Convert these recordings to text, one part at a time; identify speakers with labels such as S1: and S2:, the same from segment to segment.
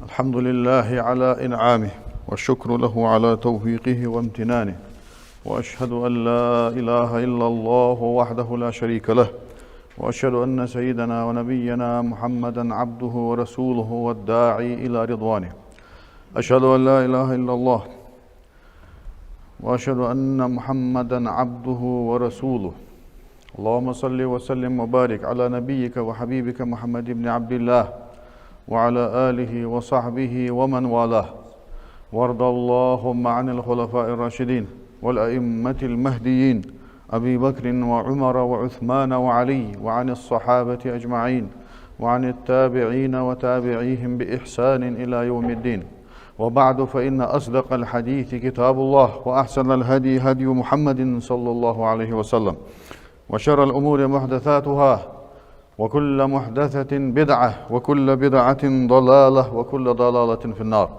S1: الحمد لله على إنعامه والشكر له على توفيقه وامتنانه، وأشهد أن لا إله إلا الله وحده لا شريك له، وأشهد أن سيدنا ونبينا محمدا عبده ورسوله والداعي إلى رضوانه. أشهد أن لا إله إلا الله وأشهد أن محمدا عبده ورسوله. اللهم صل وسلم وبارك على نبيك وحبيبك محمد بن عبد الله وعلى آله وصحبه ومن والاه، وارض اللهم عن الخلفاء الراشدين والأئمة المهديين أبي بكر وعمر وعثمان وعلي، وعن الصحابة أجمعين، وعن التابعين وتابعيهم بإحسان إلى يوم الدين. وبعد، فإن أصدق الحديث كتاب الله، وأحسن الهدي هدي محمد صلى الله عليه وسلم، وشر الأمور محدثاتها، وكل محدثة بدعة، وكل بدعة ضلالة، وكل ضلالة في النار.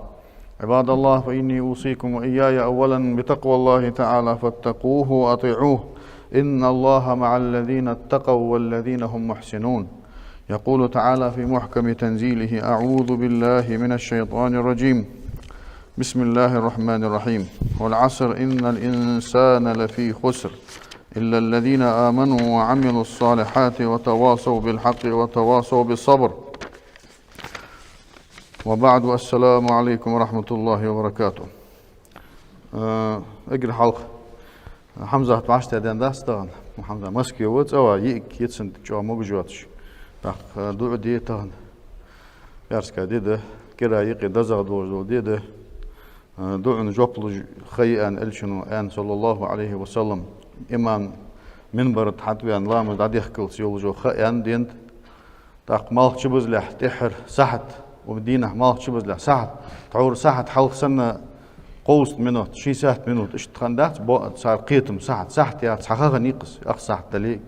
S1: عباد الله، فإني أوصيكم وإياي أولا بتقوى الله تعالى، فاتقوه وأطيعوه، إن الله مع الذين اتقوا والذين هم محسنون. يقول تعالى في محكم تنزيله: أعوذ بالله من الشيطان الرجيم، بسم الله الرحمن الرحيم. والعصر إن الإنسان لفي خسر إلا الذين آمنوا وعملوا الصالحات وتواصوا بالحق وتواصوا بالصبر. وبعد، السلام عليكم ورحمة الله وبركاته. أجر حلقة حمزة بعشت دين داستان حمزة مسكي وات أو يك يتسند جو موجودش تاخ دو دي تان يارسكا ديده كرا يقي دزغ دو ديده دو نجوبل خيان الشنو ان صلى الله عليه وسلم إمام منبر حتويان لام داديخ كل سيول جو خيان دينت تاق مالك شبز لح تحر سحت ومدينة مالك شبز لح سحت تعور سحت حلق سنة قوست منوت شي سحت منوت اشتخندات بو صار قيتم سحت يا تحقق نيقص اخ سحت دلي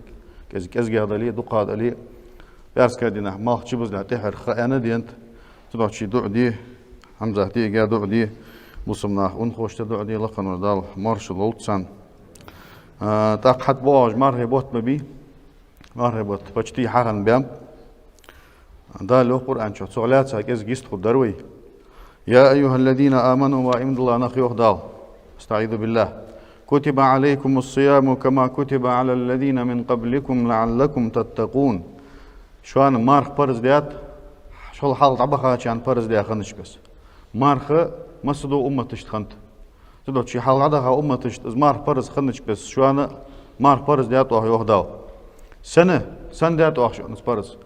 S1: كزغ دلي دقا دلي بيرس كدينا مالك شبز لح تحر خيان دينت تبعت شي دعدي حمزة دي قا دعدي بوسمنا ونخوش دعدي لقن ودال مارش لولتسان تاق حد بواج مرهبوت مبي مرهبوت بچتي حقن بيام دا لو قرآن شو سؤالات ساكز جيست خود دروي. يا أيها الذين آمنوا وإمد الله نخيوه دال استعيذ بالله. كتب عليكم الصيام كما كتب على الذين من قبلكم لعلكم تتقون. شوان مارخ برز ديات شو الحال طبخة شان برز ديات خنش بس مارخ مسدو أمة تشتخنت تدو شي حال عدها أمة تشت مارخ برز خنش بس شوان مارخ برز ديات وح يوه دال سنة ديات وح شو نس برز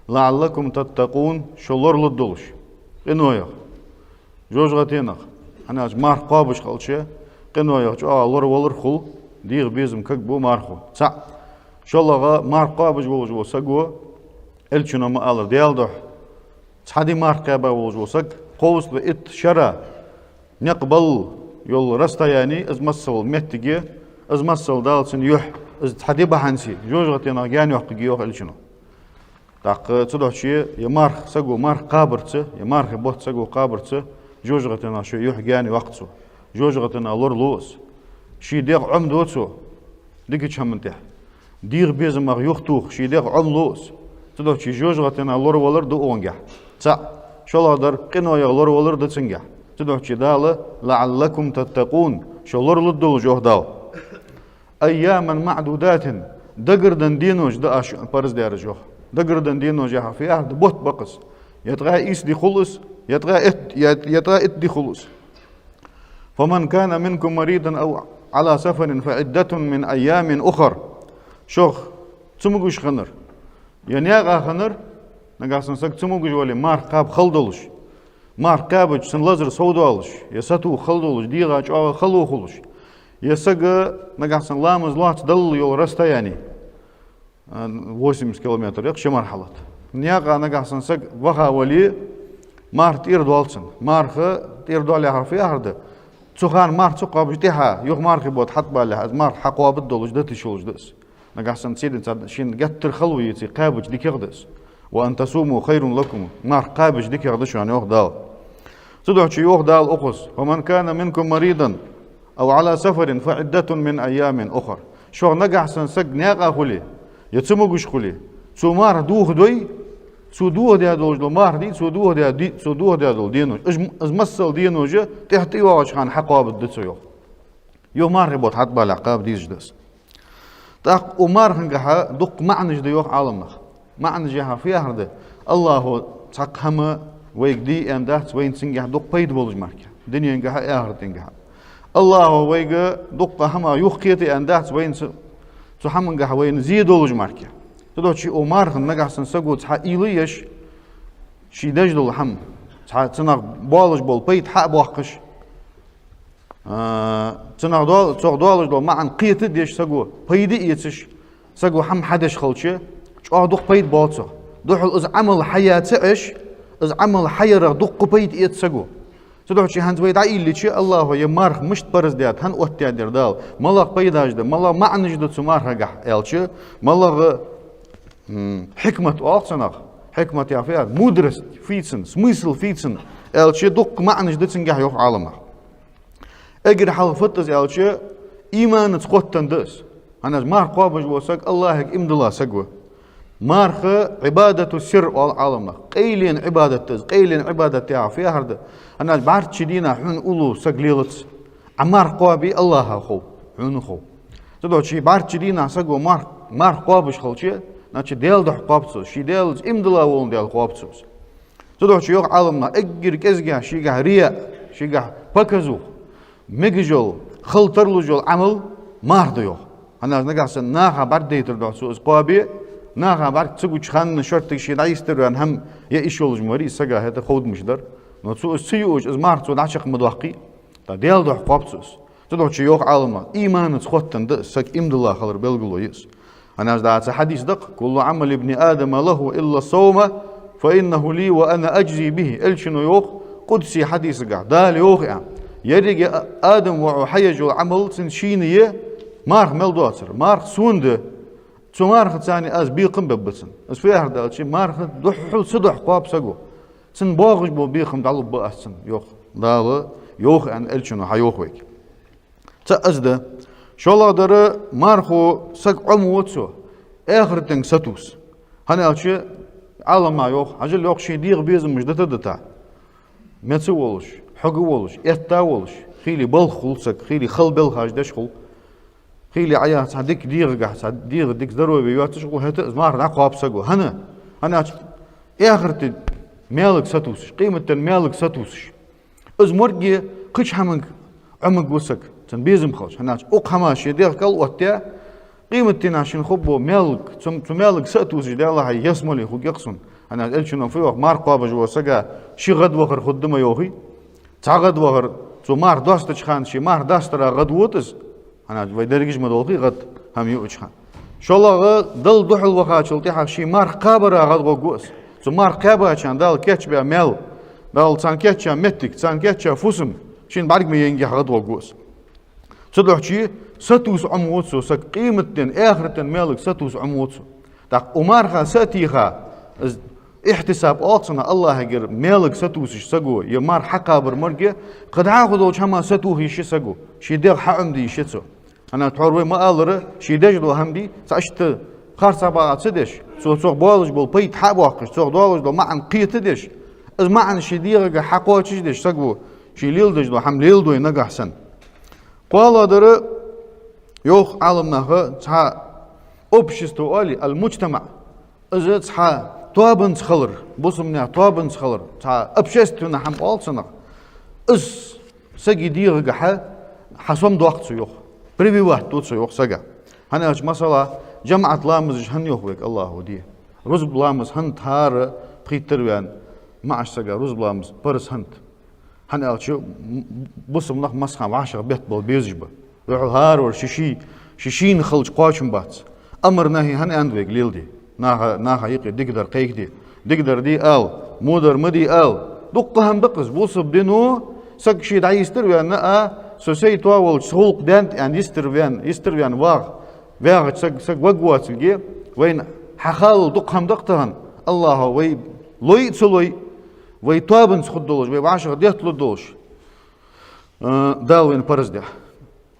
S1: لعلكم تتقون شلور للدولش قنويا جوج غتينخ أنا مارخ قابش خلشة قنويا جو لور ولر خل ديغ بيزم كك بو مارخو صع شو الله مارخ قابش وجو سجوا الشنا ما ألر ديال ده صحدي مارخ قابا وجو سج قوس بإت شرا نقبل يول رستا يعني از مسل متجي از مسل دالسن يح از صحدي بحنسي جوج غتينخ يعني يحقق يوح الشنا تاق تصدق شيء يمارخ سجوا مارخ قابرته يمارخ بوت سجوا قابرته جوج غتنا شو يحجاني وقته جوج غتنا لور لوس شي ديق عم دوتسو ديك شمنته دير بيزم مار يختوخ شي ديق عم لوس تصدق شي جوج غتنا لور ولر دو اونجا صا شو لادر قنو يا لور ولر دتسنجا تصدق شي دال لعلكم تتقون شو لور لدول جوه دال اياما معدودات دقردن دينوج داش برز دير جوه دقردن دينو جاها في أحد بوت بقص يتغى إيس دي خلص يتغى إت دي خلص. فمن كان منكم مريضا أو على سفر فعدة من أيام أخر شوخ تسموغش خنر ينياغا خنر نقاسن سك تسموغش ولي مار قاب خلدولش مار قابج سن لزر سودوالش يساتو خلدولش ديغا جاغا خلو خلش يسق نقاسن لامز لات دل يول رستا يعني 80 километр يقشي مرحلة نياقا نقاسن سق وخا ولي مار تير دوالسن مارخ تير دوال يحرفي أهرد تسخان مار تسقى بجتيها يوغ مارخ بود حط بالها از مار حقوا بدولش دتي شولش دس نقاسن سيدن شين قتر خلوي يتي قابج ديك يغدس وأن تصوموا خير لكم مار قابج ديك يغدش يعني يوغ دال تدعو يوغ دال أقص ومن كان منكم مريضا أو على سفر فعدة من أيام أخر شو نقاسن سق نياقا خلي يتسموغش خلي سو مار دوه دوي سو دوه دي هذول جو مار دي سو دوه دي سو دوه دي هذول دينو از مسل دينو جا تحت يواج خان حقاب الدتسو يو مار ربط حد بالعقاب ديز دس تاق عمر هنجها دق معنى جد يوح عالمنا معنى جها في هذا الله تاق هم ويجدي أن ده وين سنجها دق بيد بولج مارك دنيا هنجها آخر تنجها الله ويج دق هم يخكيتي أن ده وين هم هنجها وين زيد بولج مارك تدو شيء عمر هنجها سنسقو تح إليش شيء دجل هم تح تناق بولج بول بيد حق بوقش تناق دول دول معن قيت ديش سقو بيدي يتش سقو هم حدش خلشة شو دق بيد باطه دوح إز عمل حياة إيش إز عمل حياة دق بيد يت سقو تدوح شيء هنت بيد عيل شيء الله هو يمارخ مشت برز ديات هن وقت يدير دال ملاك بيداج ده ملاك معنى جد تمارخ جح إلشة ملاك حكمة أقصناق حكمة يعفيها مدرس فيتسن سميسل فيتسن إلشة دق معنى جد تنجح يوح عالمه اگر حال فتز الچه ایمان تقوتن دس انا مار قابج وسق الله هيك امدلا سقوه مارخ عباده السر والعالم قيلين عباده تز قيلين عباده تاع في هرد انا بعرت شدينا حن اولو سقليلت عمار قابي الله خو حن خو تدو شي بعرت شدينا سقو مار قابج خلشي ناتش ديل ده قابص شي ديل امدلا ول ديل قابص تدو شي يوق عالمنا اگر كزغا شي ريا شي بكزو مججول خلطر لجول عمل مارديو أنا نقصن ناها برديتر دعسو إسقابي ناها برد تسوي خان شرط شيء دايستر وان هم يأشول جمهوري سجى هذا خود مشدر نتسو السيوج إز مارد سو دعشق مدوقي تديل ده قابسوس تدو شيء يوق عالما إيمان تخوتن ده سك إمد الله خلر بلغلو يس أنا دعت حديث دق كل عمل ابن آدم له إلا الصوم فإنه لي وأنا أجزي به إلشنو يوق قدسي حديث قاع دال يوق يعني يرجع آدم وحيج العمل سنشينية مارخ ملدواتر مارخ سوند شو مارخ ثاني أز بيقم ببسن أز في هذا الشيء مارخ دحول صدح قاب سجو سن باغش بو بيقم دالو بأسن يوخ دال يوخ أن إلشنو حيوخ ويك تأزده شو الله در مارخو سج عموتسو آخر تنگ ستوس هني الشيء على ما يوخ عجل يوخ شيء دير بيزم مش دتا متسولش حقولش إتاولش خيلي بالخلصك خيلي خل بالخاج دشخل خيلي عيا صدق ديرجع صدق ديك ضروري بيواتش قو هت مار نقاب سجو هنا آخرت مالك ستوس قيمة المالك ستوس از مرجي قش همك عمق وسك تنبيزم خالص هنا أقهماش يدير كل وقتها قيمة تناشين خبو مالك تم مالك ستوس ده الله يسمولي خو يقصن أنا قلت شنو في وقت مار قاب جوا سجا شي غد وخر خدمة يوهي تعقد وغر تو مار داست خان شي مار داست را غد وتز انا ويدرجش مدوقي غد هم يوش خان شو الله دل دحل وخاشلتي حق شي مار قابر غد غوس تو مار قابا چان دال كيتش بيا ميل دال تان كيتش متك تان كيتش فوسم شين بعد ما ينجي غد غوس صدق شي ستوس عموتسو سك قيمتن اخرتن مالك ستوس عموتسو داك عمر خا ستيخا احتساب أقصنا الله يجر مالك ستوسش سجو يمار حقا برمرجة قد عاقدوا شما ستوه يش سجو شيدر حقم دي يشتو أنا تعرف ما قالر شيدج دو همدي تعشت خارصة بعد سدش سو بالج بول بيت حق واقش سو بالج دو معن قيت دش از معن شيدير حقواتش دش سجو شيليل دش دو هم ليل دو ينجح سن قال در يوخ علمنا تها общество علي المجتمع از تها توابن خلر بوسمنا توابن خلر تا общественно هم алсана اس سجي دير جح حسم دوقت سيوخ بريبيوات دوت سيوخ سجا هنا مثلا جماعة لامز هن يوخك الله دي رزب لامز هن تار بخيتر وان معش سجا رزب لامز برس هنت هنا شو بوسمنا مسخ عشرة بيت بول بيزجبه روح هار ور شيشين خلج قاشم بات أمر نهي هن عندك ليلدي ناها يقي دقدر قيك دقدر دي مودر مدي دقهم بقز بوصب دينو سك شي دايستر وان سوسي توال سولق دانت ان يستر وان واغ سك وقوات الجي وين حخال دقهم دقتهن الله وي لوي تسلوي وي توابن خدولش وي عاشر ديت لدولش دال وين برز ده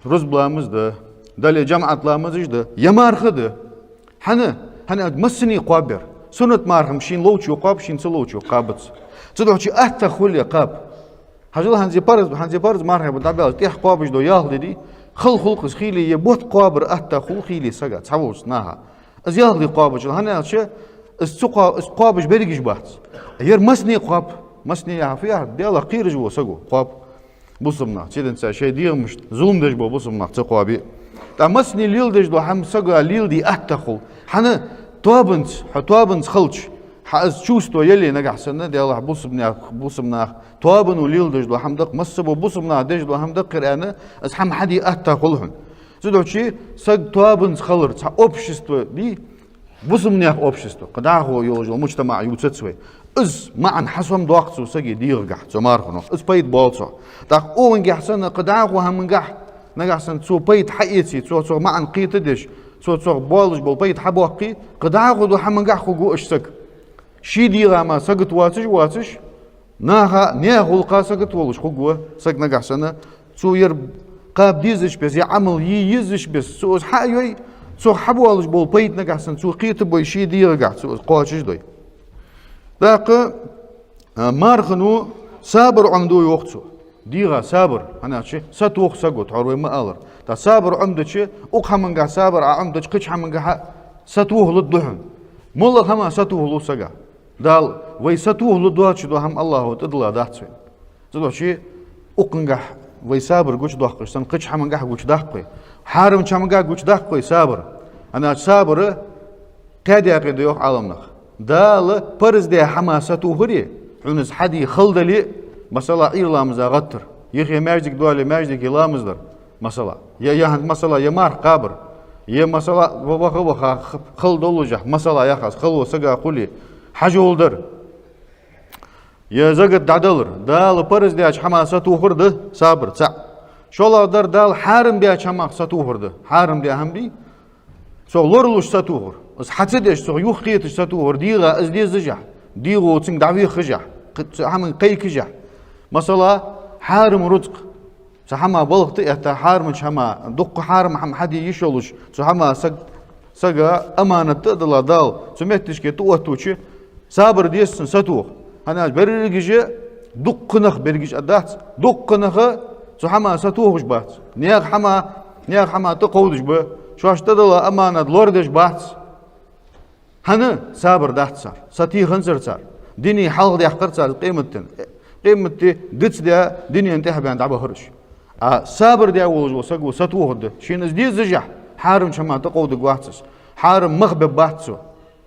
S1: رز بلامز ده دال جماعة لامز ده يمار خده حنا هنا مسني قابر سنة مارهم شين لوتشو قاب شين سلوتشو قابت تدوشي أتخول يا قاب هجل هنزي بارز مارهم بدابل تيح قابش دو ياهل دي خلق خيلي يبوت قابر أتخول خيلي سجا تحوش ناها از ياهل قابش هنا شيء قابش بريجش بات ير مسني قاب مسني يا فيها ديالا قير جو سجو قاب بوسمنا تيدن شيء ديال مش ظلم دج بوسمنا تقابي تا مسني ليل دج دو هم سجا ليل دي أتخول حنا توابنس خلش حاز شوستو يلي نجح سنة ديالا بوسمنا توابن وليل دج دو هم دق مسبو بوسمنا دج دو هم دق قرآن از هم حدي أتخولهم زدو شيء سج توابنس خلر تا общество دي بوسمنيا общество قداه هو يوجو مجتمع يوتسوي از معن حسوم دوقتو سجي ديرجح تمارخنو از بيت بالصو داق اون جحسن قداه هم نجح نجحسن تو بيت حقيتي تو معن قيتدش تو بالج بول بيت حبوقي قداه دو هم نجح خو اشسك شي ديرا ما سجت واتش ناها نيغول قاسكت ولش خو سج نجحسن تو ير قاب ديزش بس يعمل يزش بس سو حيوي سو حبوالش بول بيت نجحسن سو قيت بوي شي ديرجح سو قاشش دوي داق مارخنو صابر عمدو يوقتو ديغا صابر انا شي ستوخ سقط عروي ما الر تا صابر عمدتش اوقحمنغا صابر عمدتش قچحمنغا ستوخ للضحن مولا هما ستوخ لسقا دال وي ستوخ لدواتش دو هم الله تدلا داتسوي زدو شي اوقنغا وي صابر قوش دوخش سن قچحمنغا قوش داخقي حارم چمنغا قوش داخقي صابر انا صابر قادي اقيد يوق عالمنخ دال برز دي حماسته هري عنز حدي خلدلي مثلا إيرلامز غتر يخي ماجدك دولي ماجدك إيرلامزدر مثلا يا هند مثلا يا مار قابر يا مثلا وبخ خلدولجه مثلا يا خاص خلو سجا قولي حجولدر يا زقت دعدلر دال برز دي حماسته هرده صابر تسع شولا در دال حارم بيا حماسته هرده حارم دي هم دي سو لورلوش ستوهر از حتدش سو يوخيت ستوهر ديغا از دي زجح ديغو تسن دعوي خجح هم قي كجح مثلا حارم رزق سحما بلغت اتا حارم شما دق حارم هم حدي يشولش سحما سجا امانه تدلا دال سمتش كي توتوچ صابر ديسن ستوه انا برجي دقنخ برجي ادات دقنخ سحما ستوهش بات نيغ حما تقودش به شوش تدلا امانه لوردش بات هنا صابر دات صار ستي خنزر صار ديني حلق دي حقر صار قيمتي دتس دي ديني انتهى بان دعبه هرش صابر دي اول وسقو ستوه ده شين ازدي زجح حارم شما تقود قواتس حارم مخبب باتسو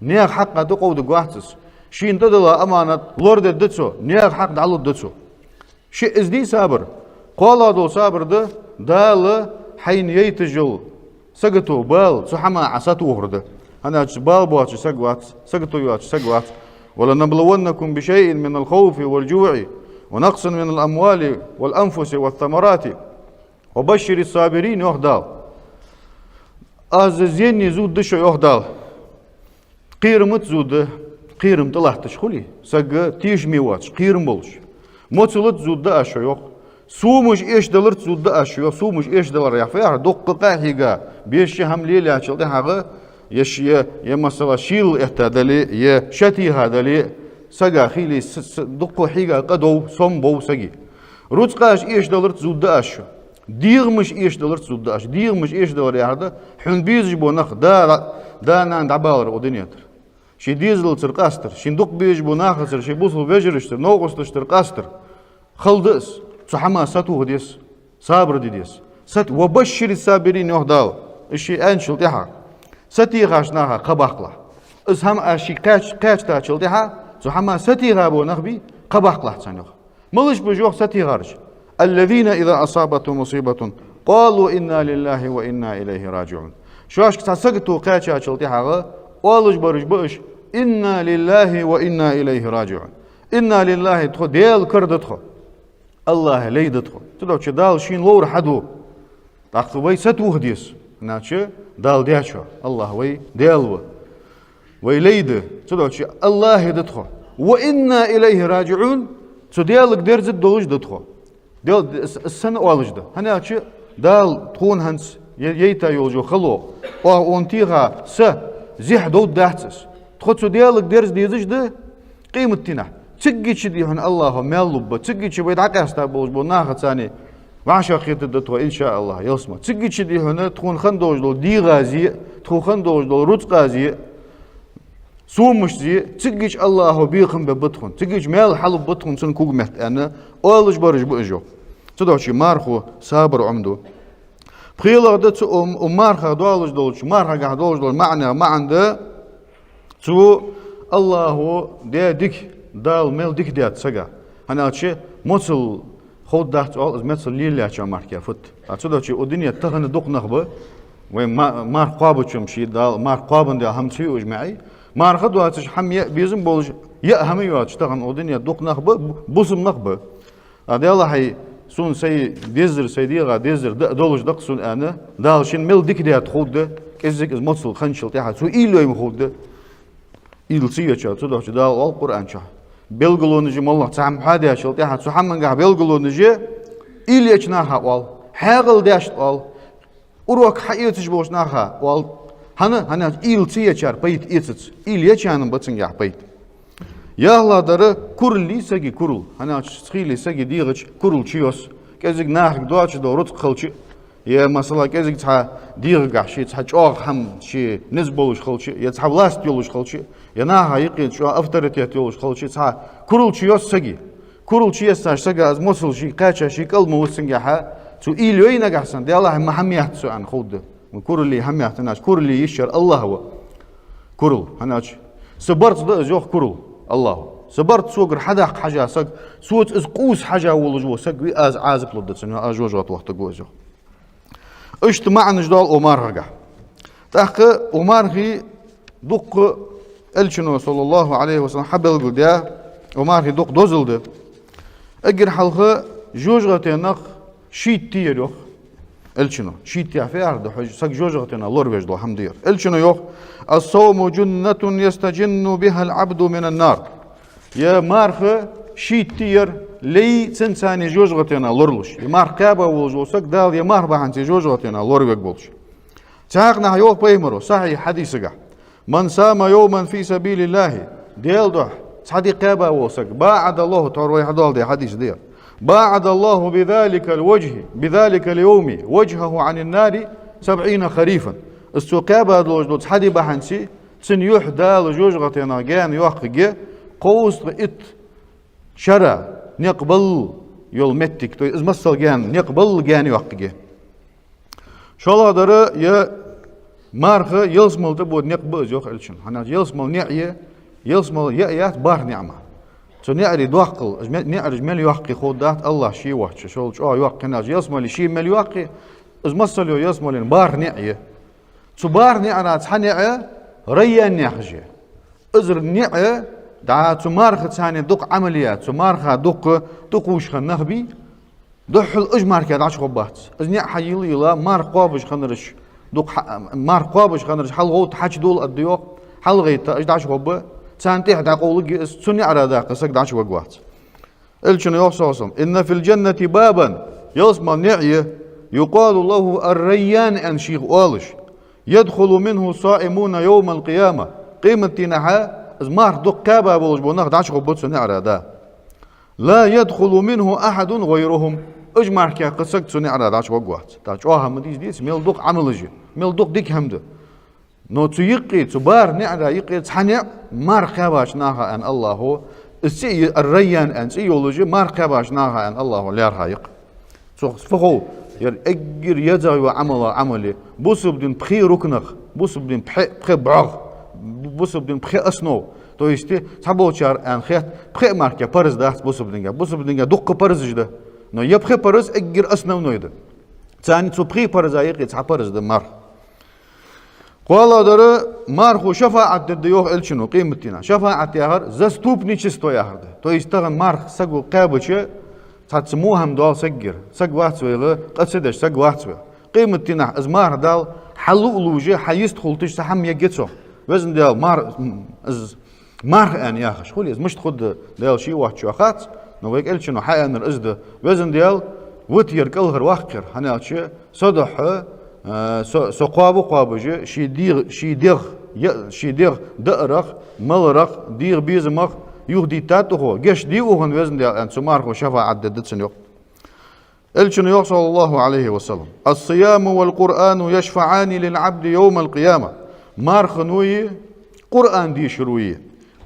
S1: نيغ حق تقود قواتس شين تدلا امانه لورد دتسو نيغ حق دعلو دتسو شي ازدي صابر قولا دو صابر ده دال حين يتجل سقطو بال سحما عساتو هرده أنا بال بواتش سقوات سقطو يواتش سقوات ولنبلونكم بشيء من الخوف والجوع ونقص من الأموال والأنفس والثمرات وبشر الصابرين يهدال زيني زود دشو يهدال قيرمت زود قيرم طلعتش خلي سق تيش ميواتش قيرم بولش موتلت زود دا أشو يوخ سومش إيش دلرت زود دا أشو سومش إيش دلر يحفيها دق قاحيقا بيش هم ليلة أشلتي حاجة يش يا مثلا شيل اهتدلي يا شتي هذلي سجا خيلي دق حيقا قدو صم بو سجي رزقاش إيش دلرت زود دا أشو ديغ مش إيش دلرت زود دا أشو ديغ مش إيش دلر يا هذا حن بيج بو نخ دا نان دعبالر ودنياتر شي ديزل ترقاستر شي دق بيج بو ناخسر شي بوصل بيجرشتر نوغستر قاستر خلدس سحما ستو ديس صابر ديس ست وبشر الصابرين يهداو الشي انشل تها ستي غاشناها قباقلا از هم اشي كاش تاچل تها سحما ستي غابو نخبي قباقلا تسانيو ملش بجوخ ستي غارج الذين اذا اصابتهم مصيبه قالوا انا لله وانا اليه راجعون شوش تسقطو قاچا چل تها اولج برج بش انا لله وانا اليه راجعون انا لله تخو ديل كردتخو الله ليدتخو تدو چه دال شين لور حدو تاختو وي ستوه ديس ناچه دال دياچو الله وي ديلو وي ليد تدو چه الله يدتخو وإنا إليه راجعون تديالك درزت دولج دتخو ديال السنة اولج ده هنا چه دال تخون هنس ييتا يولجو خلو او اونتيغا زح دود داتس تخصو ديالك درس ديزش ده قيمة تنا تجي شدي هن الله مالوب تجي شي بيد عكاستا بوج بناخ ثاني وعشا خيط الدتو إن شاء الله يسمع تجي شدي هنا تكون خندوج دول دي غازي تكون خندوج دول روت غازي سو مش زي تجيش الله بيخم ببطخن تجيش مال حلو بطخن سن كوج محت أنا أولش برج بأجو تدوشي مارخو صابر عمدو بخيلا دت مارخا دولش دولش مارخا قاعد دولش دول معنى ما عنده تو الله ده ديك دال ميل ديك ديات سجا أنا أشي مثل خود دهت أول مثل ليلة أشي ماركيا فت أتدوشي الدنيا تهنا دق نخبة وين مار قابو شمشي دال مار قابن ده هم شيء وجمعي مار خدوا هاتش حمية بيزم بولج يا هم يواتش تهنا الدنيا دق نخبة بوسم نخبة هذا الله هي سون سي ديزر سيديغا ديزر دولش دقسون أنا دالشين ميل ديك ديات خود ده كزك مثل خنشل تاعها سو إيلو يم خود ده إيل سيا شا تدوش دال القرآن شا بيلقلون نجي الله تعم حدا شل تاعها سو حمن قاع بيلقلون نجي إيل يشناها وال حاغل داش وال وروك حقيقتش بوش ناها وال هنا إيل سيا شار بيت إيتس إيل يشانم بتسنجح بيت يا الله داره كورلي سجي كورل هنا سخيلي سجي ديغش كورل شيوس كذا ناخ دواتش دورت خلشي يا مثلا كذا تها ديغ شيء تها جوغ هم شيء نزبولش خلشي يا تها لاست يولش خلشي يا ناها يقين شو أفترتيات يولش خلشي تها كورل شيوس سجي كورل شيوس تاش سجى از مصل شيء قاشة شيء كل موسنجها تو إيلوين جحسن دي الله ما هم يحتسو عن خود من كورلي هم يحتناش كورلي يشر الله هو كورل هناش صبرت ده جوخ كورل الله صبرت سوق حدا حاجة سق سوت إز قوس حاجة ولجوا سق ويأز عازب لدت إنه أجوجات وقت جوزه اجتماع نجدال عمر رجع تحقق عمر هي دق الشنو صلى الله عليه وسلم حبل جدا عمر هي دق دوزلد أجر حلقة جوجتنا شيت تيريخ الشنو شيت يعفي عرض حج سق جوجتنا الله ربيج الله حمد ير الشنو يخ الصوم جنة يستجن بها العبد من النار يا مارخ شيت تير لي تنساني جوجتنا لورلش يا مارخ كابا وجوسك دال يا مارخ بحنتي جوجتنا لوربيج بولش تاغنا يوخ بيمرو صحيح حديثك من صام يوما في سبيل الله ديال دوح صديق كابا وسك باعد الله تروي حدال دي حديث ديال باعد الله بذلك الوجه بذلك اليوم وجهه عن النار 70 خريفا السوكابا دولج حدي بحنسي تن يوح دال جوجغتنا جان يوحق قوس ات شرع نقبل يول متك تو ازمسل جان نقبل جان يوحق شالا داره يا مارخ يلسمل تبود نقبل جوخ الشن هنا يلسمل نعيه يلسمل يأيات بار نعمه تو نعري دوقل نعرج مل يوحقي خودات الله شي وحش شول شو يوحقي ناج يسمل شي مل يوحقي ازمسل يسمل بار نعيه تو بار نعرات حنعه ريان نعجه ازر نعيه دا تو مارخ ثاني دق عمليات تو مارخ دق وش خنخبي دحل اجمار كاد عش خبات از نع حيل يلا مارخ قابش خنرش دق مارخ قابش خنرش حل غوت حج دول الديوق حل غيت اجداش خبه سانتي حدا قولك سني على ذاك سك داش وقوات الشنو يوصل ان في الجنه بابا يسمى نعيه يقال له الريان ان شيخ اولش يدخل منه صائمون يوم القيامه قيمتنا ازمار دق كابا بولج بونخ داش خبط سني على ذا لا يدخل منه احد غيرهم اجمع كي قسك سني على داش وقوات داش هم ديس ميل دق عملجي ميل دق ديك همده نو تيقي تبار نعرا يقي تحنع ماركباش ناها ان الله هو السي الريان ان سيولوجي ماركباش ناها ان الله لا رايق فخو ير اجر يزاي وعمل عملي بوسبدين بخي ركنخ بوسبدين بخي بعغ بوسبدين بخي اسنو تو يستي تابوچار ان خيت بخي ماركه بارز داس بوسبدين دق بارز جده نو يبخي بارز اجر اسنو نويده ثاني تو بخي بارز يقي تابارز دمار قال داره مارخو شفاعت الديوخ الشنو قيمتنا شفاعت ياهر زستوب نيشستو ياهر تو يستغن مارخ سقو قابچه تسموهم دال سجر سق واتسويله قصدش سق واتسوي قيمتنا از مار دال حلو لوجه حيست خلتش تحم يجتسو وزن دال مار از مارخ ان ياخش خولي از مش خد دال شي واحد شوخات نو هيك الشنو حيان ازده وزن دال وتير كلهر واخر هنا شي صدح سقابو قابجه شي ديغ شيدير دأرخ ملرخ دير بيزمخ يهدي تاتوه جش ديوهن وزن ديال أن سمارخو شفا عددتسن يوم الشنو صلى الله عليه وسلم الصيام والقرآن يشفعان للعبد يوم القيامة مارخنوي قرآن دي شروي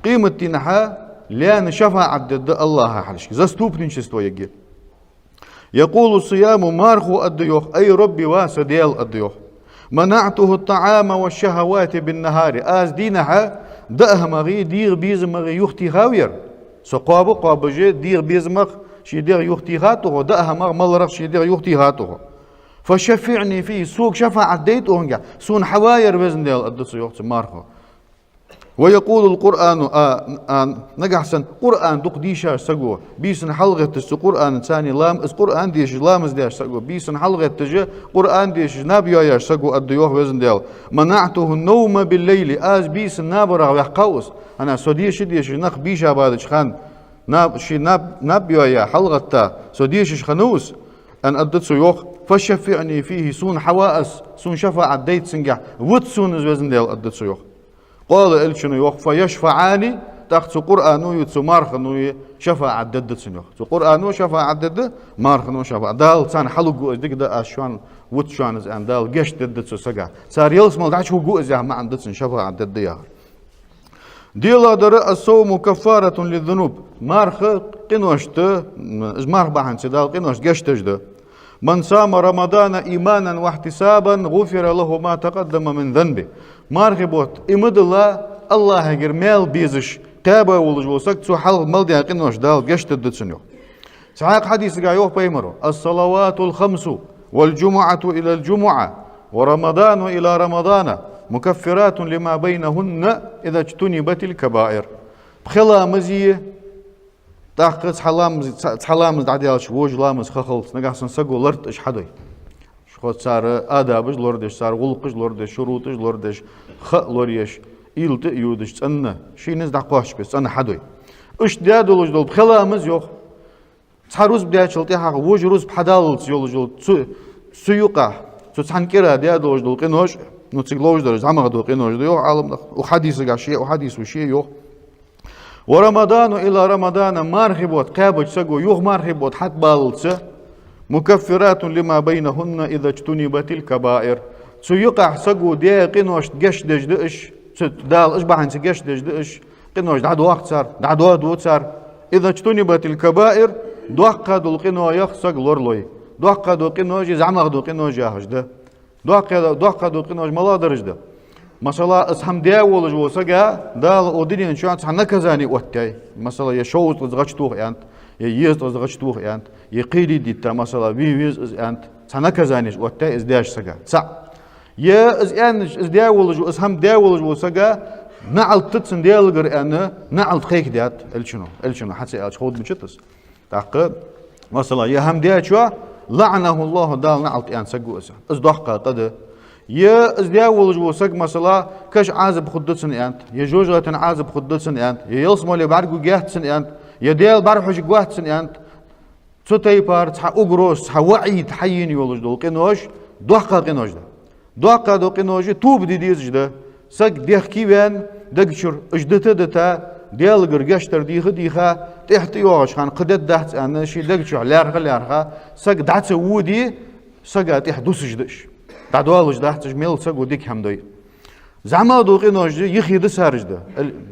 S1: قيمة تنحى لأن شفع عدد الله حلش زستوب ننشستو يجي يقول الصيام مارخو الديوخ أي ربي واسديال الديوخ منعته الطعام والشهوات بالنهار آز دينها دأه مغي دير بيز مغي يختي خاوير سقابو قابجي دير بيز مغ شي دير يختي هاته دأه مغ ملرق شي دير يختي هاته فشفعني فيه سوق شفع عديت أونجا سون حواير بزن ديال الدسو يوخت مارخو ويقول القرآن نجحسن قرآن دق ديشا سقو بيسن حلقة تس قرآن ثاني لام اس قرآن ديش لامز ديش سقو بيسن حلقة تجي قرآن ديش نابيا يا سقو الديوه وزن ديال منعته النوم بالليل آز بيسن نابرا ويحقوس أنا سوديش ديش نخ بيشا بعد خان ناب شي نابيا يا حلقة تا سوديش خنوس أن أدت يوخ فشفعني فيه سون حوائس سون شفع عديت سنجح وتسون وزن ديال أدت يوخ قال الشنو يوخ فيشفعاني تاخذ قرآنو يتسو مارخنو شفع عدد سنو قرآنو شفع عدد مارخنو شفع دال سان حلقو ازدك دا اشوان وتشوان از ان دال جش ددتسو سقا صار يلسمل داش هو جو ازيها ما عندتسن شفع عدد يا ديلا در الصوم كفارة للذنوب مارخ قنوشت از مارخ بحن سدال قنوشت جش تجد من صام رمضان إيمانا واحتسابا غفر له ما تقدم من ذنبه مارغبوت إمد الله يجر مال بيزش تابع ولجوسك تسو حلق ملدي قنوش دال جشت الدتسنيو سعاق حديث قايوه بيمرو الصلوات الخمس والجمعة إلى الجمعة ورمضان إلى رمضان مكفرات لما بينهن إذا اجتنبت الكبائر بخلا مزيه تاخذ حلامز دعديال شوج لامز خخلص نقاصن سقو لرت اش حدي شخوت صار آدابج لوردش صار غلقج لوردش شروطج لوردش خ لوريش إلت يودش تسنة شي نزدع قاش بس أنا حدي اش دادولج دول بخلامز يوخ تحروز بداية شلتي حق وج روز بحدالت يولج دول سيوقع تسحنكرا دادولج دول قنوش نتسقلوج درج عمق دول قنوش دول عالم وحديث قاشية وحديث وشيء يوخ ورمضان إلى رمضان مارخبوت قابج سقو يوغ مارخبوت حت بالتس مكفرات لما بينهن إذا اجتنبت الكبائر سيقع سقو دي قنوش جش دجدش دال إش بحن سجش دجدش قنوش دعد وقت صار دعد وقت صار إذا اجتنبت الكبائر دوقع دول قنو يخسق لورلوي دوقع دول قنوش زعمق دول قنوش يهجده دوقع دول قنوش ملا درجده مثلا اسهم داول جوسجا دال اودين شو عن نكزاني وقتي مثلا يشوت زغشتوه انت ييز زغشتوه انت يقيدي ديتا مثلا ويز انت نكزاني وقتي از داش سجا صح يا از ان از داول جو اسهم داول جوسجا نعل تتسن دالغر ان نعل خيك دات الشنو حتى خود مشتس تاق مثلا يا هم داشوا لعنه الله دال نعل ان سجو از دقه قد يا ازدياول جوسك مثلا كش عازب خدتسن انت يا جوجلة عازب خدتسن انت يا يلسمو اللي بعرقو جاهتسن انت يا ديال برحوش جوهتسن انت تسوتي بار تح اغروس تح وعي تحين يولج دول قنوش دوحقا قنوش ده دوحقا دو قنوش توب دي ديز ده سك ديخ كيوان دقشر اجدتا دتا ديال قرقشتر ديخا تحت يوغش خان قدت دهت انا شي دقشر لارغا سك دعت ودي سك تحت دوسجدش دعوالج ده تجميل سقو ديك همدوي زعما دوقي نوج يخيد سارجده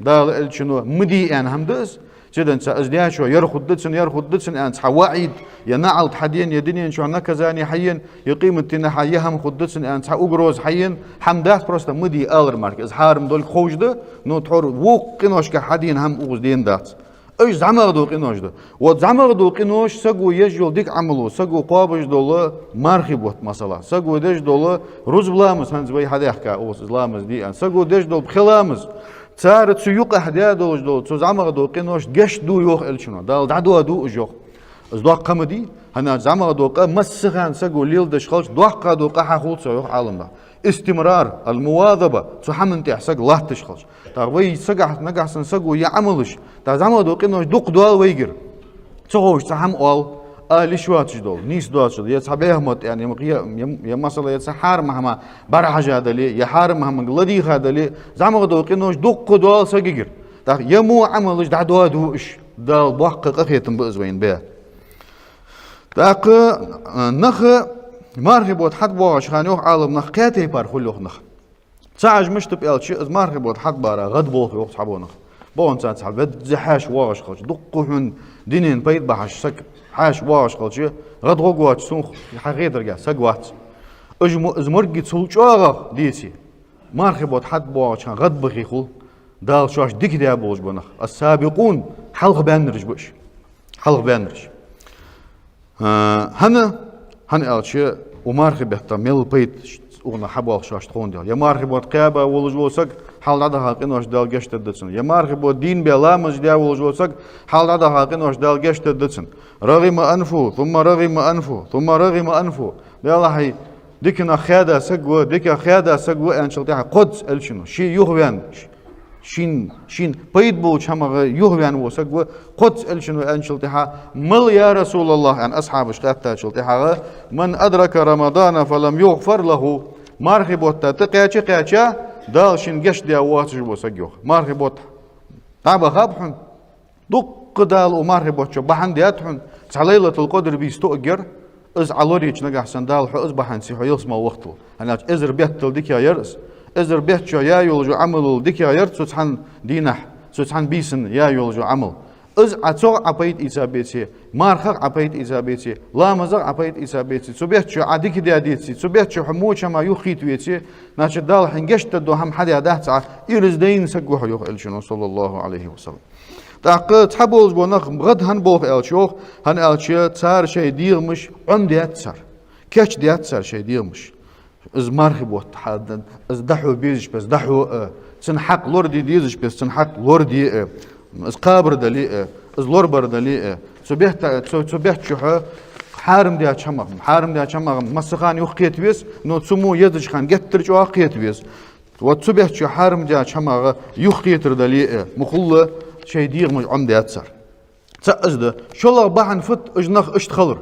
S1: دال الشنو مدي ان همدس جدا ازديا شو يرخدتسن ان حواعيد ينعل حدين يدنين شو نكزاني حين يقيم التنا حيهم خدتسن ان اوغروز حين حمدات بروستا مدي الر مارك ازحارم دول خوجده نو تحور وق قنوش كحدين هم اوغز دين دات ايش زعما دوقي نوج ده وزعما دوقي نوج سقو يجول ديك عملو سقو قابج دول مارخبوت مثلا سقو دج دول روز بلامس هنز بي حدا يحكى اوس اسلامز دي ان سقو دج دول بخلامز صار تسيوق احدا دول زعما دوقي نوج جش دو يوخ الشنو دال دعدو دو اجوخ از دوق قمدي هنا زعما دوق مسخان سقو ليل دش خلص دوق دوق حخول سيوخ عالمنا استمرار المواظبه تحمن تحسق الله تشخص تغوي سقح نقحسن سقو يعملش تزعما دوقي نوج دوق دوال ويجر تغوش تحم اول ليش واتش دول نيس دواتش يتصبيه مت يعني يا مثلا يتصحار مهما برحج هذا لي يحار مهما غلدي هذا لي زعما غدو قنوش دق دول سجير تا يمو عملش دعدوا دوش دال بحقق أخيتم بأزوين بيه تاق نخ مرحبا حد باش خانوخ عالم نخ كاتي بار خلوخ نخ ساعج مش تبقى شيء از مرحبا حد بارا غد بوخ يوخ صحابونخ بون ساعة صحاب بد زحاش واش خلش دقوحن دينين بيت بحش سك حاش واش خلش غد غوغوات سونخ حقيقة رجع سقوات از مرقي تسولشوغ ديسي مرحبا حد باش غد بخي خل دال شاش ديك دي ابوش بنخ السابقون حلق بانرج بش حلق بانرج هنا ألشي ومارخي بيحتا ميل بيت ونا حبوا شاش تخون ديال يا مارخي بود قيابة ولجوسك حال عدا هاقين واش دال جشت دتسن يا مارخي بود دين بلامج ديال ولجوسك حال عدا هاقين واش دال جشت دتسن رغم أنفه ثم رغم أنفه ثم رغم أنفه يلا هي ديكنا خيادة سقوة ديكا خيادة سقوة أن شلتها قدس ألشنو شي يغوان شين بيد بوش هم يهوان وسقوا قدس الشنو أنشلتها مل يا رسول الله أن أصحاب شقاتها شلتها من أدرك رمضان فلم يغفر له مرحبا تقيا دال شين جش دي واتش وسقوا مرحبا تابع خابحن دق دال ومرحبا شو بحن دياتحن تعليلة القدر بيستؤجر از علوريش نجح سندال حو از بحن سيحو يلسما وقته أنا إزر بيت تلديك يا يرس إذا بيت شو يا يولجو عمل ديك يا يرت سوتحن دينح سوتحن بيسن يا يولجو عمل إذ عتوق عبيد إسابيتي مارخق عبيد إسابيتي لا مزق عبيد إسابيتي سبيت شو عديك دي عديتي سبيت شو حموش ما يخيت ويتي ناش دال حنجشت دو هم حد يده ساعة يرزدين سقوح يخ إلشنو صلى الله عليه وسلم تعقد حبولج بونخ غد هن بوخ إلشوخ هن إلشي تسار شيء دير مش عمدي تسار كش دي تسار شيء دير مش از مرحب وتحدد از دحو بيزش بس دحو سن حق لوردي ديزش بس سن حق لوردي از قابر دلي از لوربر دلي سبيحت شو حارم دي اتشمغ مسخان يخيت بيس نو تسمو يزش خان جتر جو اخيت بيس وتسبيحت شو حارم دي اتشمغ يخيت دلي مخله شي دير مش عمدي اتسر تأزده شو الله بحن فت اجنخ اشت خلر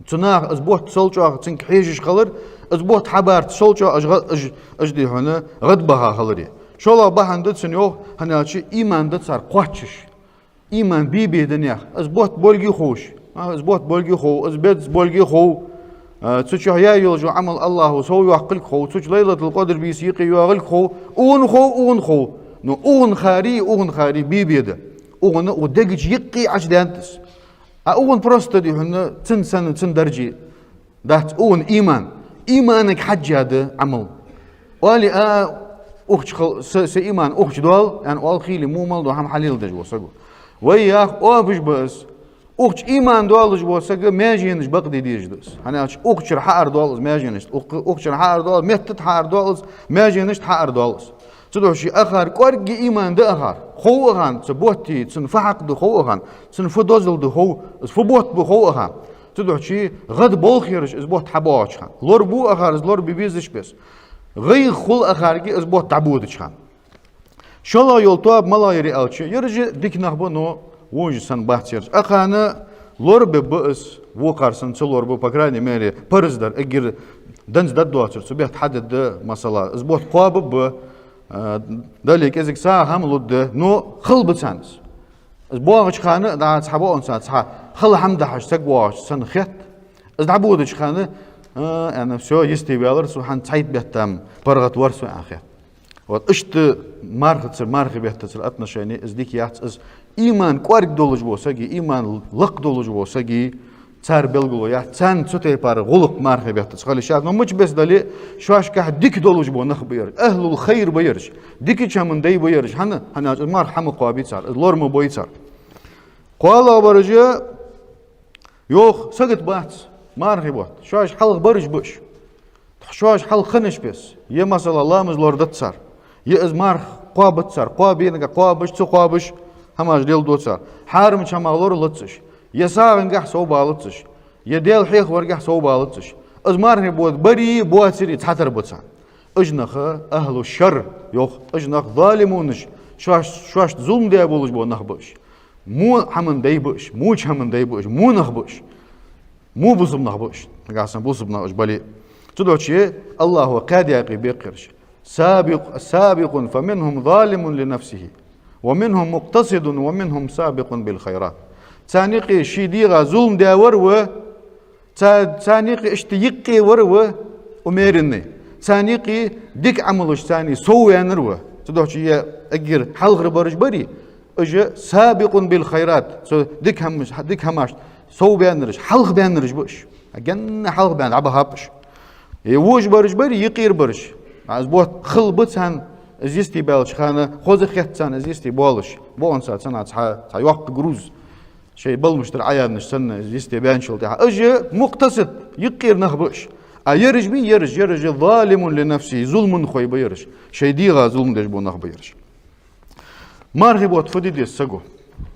S1: تناغ از بوت سلجو تنك حيجش خلر از بوت حبارت سلجو اجدي هنا غد بها خلري شو الله بحن دت سنيو هنا شي ايمان دت صار قوتش ايمان بيبي دنيا از بوت بولغي خوش از بوت بولغي خو از بيت بولغي خو تشو يا يلجو عمل الله سو يحقل خو تش ليله القدر بيسيقي يغل خو اون خو نو اون خاري بيبي ده اون ودقج يقي عجدانتس اون بروستا دي هنا تن سنه تن درجي دات اون ايمانك حج هذا عمل والي اخش سي ايمان اخش دول يعني اول خيلي مو مال دو هم حليل دج وسقو وياخ او بش بس اخش ايمان دول دج وسقو ماجينش بقدي ديجدس انا اخش حار دول ماجينش اخش حار دول مت حار دول ماجينش حار دول تدو شي اخر قرق ايمان ده اخر خو غان تبوتي تنفحق دو خو غان تنفدوزل دو خو فبوت بو خو غان تدو شي غد بولخيرش از بوت حباش خان لور بو اخر از لور بيبيزش بس غي خل اخرگی از بوت تعبودش خان شلا يولتواب ملايري الچي يرجي ديك نخبو نو وجسن بحثيرش اخانا لور ببئس وقارسن لور بو по крайней мере парыздар эгер دنز ددواتر سبيت حدد مساله از بوت قواب ب دالك ازك ساعه هم لود نو خل بتسانس از بوغش خانه دا صحابو ان ساعه خل حمد حش تقواش سن خت از دعبودش خانه انا все يستيبالر سبحان تعيد بهتم برغت ورسو اخر واشت مارخ بهتسر اتنشاني از ديك يات از ايمان قارق دولج بوساغي ايمان لق دولج بوساغي цар белгуло я цан цутей пар гулук мархе бехтс хали шад но муч без дали шваш ка дик долуж бо нах бер ахлул хайр бер дики чамын дей бер хана мархам қабит цар лор мо бой цар қала баржа ёх сагт бац мархе бот шваш халq барж буш шваш халq хнеш бес е масала ламыз лордат цар е из марх қабит цар қабин га қабыш цу қабыш хамаж дел до цар харм чамалор лцш يساعن قح صوب علتش يديل حيخ ورقح صوب علتش أزمارني بود بري بواتري تحتر بتسان أجنخ أهل الشر يوخ أجنخ ظالمونش شواش ظلم دي بولش بو نخبش مو حمن دي بش مو حمن دي بش مو نخبش مو بوزم نخبوش قاسم بوزم نخبوش بالي تدوشي الله قاد يقي بيقرش سابق فمنهم ظالم لنفسه ومنهم مقتصد ومنهم سابق بالخيرات تانيقي شيديغا ظلم داور و تانيقي اشتيقي ور وميرني تانيقي ديك عملش تاني سو ينرو تدوشي اجر حلغ برج بري اجا سابق بالخيرات ديك هماش سو بينرش حلغ بينرش بوش اجن حلغ بين عبها بش يوج برج بري يقير برج از بوت خل بتسان زيستي بالش خانه خوز خيتسان زيستي بولش بون ساعه سنه تا وقت جروز شيء بالمشتر عيان نشتن زيستي بانشل تاع اجا مقتصد يقير نخبش يرج بي يرج ظالم لنفسه ظلم خوي بيرش شيء ديغا ظلم دش بو نخبيرش مارهبوت فديديس سقو